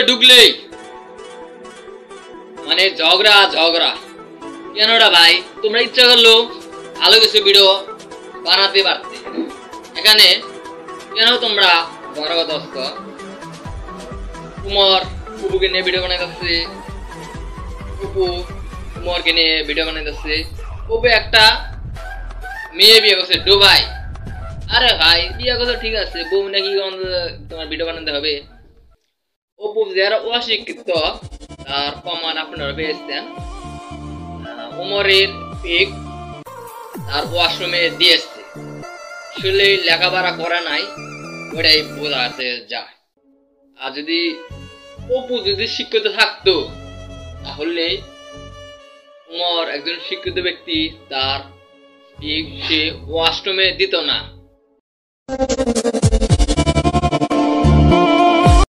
ঢুকলেই মানে ঝগড়া ঝগড়া কেনটা ভাই? তোমরা ইচ্ছা করলো ভালো কিছু ভিডিও বানাতে পারতে, এখানে কেন তোমরা ঝগড়াগত? কুমার কুপুকে নিয়ে ভিডিও বানাইতেছে, কুপু কুমারকে নিয়ে ভিডিও বানাইতেছে। কুপু একটা মেয়ে বিয়ে করছে দুবাই। আরে ভাই বিয়ে করছে ঠিক আছে, বউ নাকি তোমার ভিডিও বানাতে হবে? অপু যারা অশিক্ষিত তার প্রমাণ আপনারা পেয়েছেন। উমরের পিক তার ওয়াশরুমে দিয়েছে, আসলে লেখাপড়া করা নাই, ওটাই বোঝাতে যায়। আর যদি অপু যদি শিক্ষিত থাকতো তাহলে উমর একজন শিক্ষিত ব্যক্তি, তার পিক সে ওয়াশরুমে দিত না।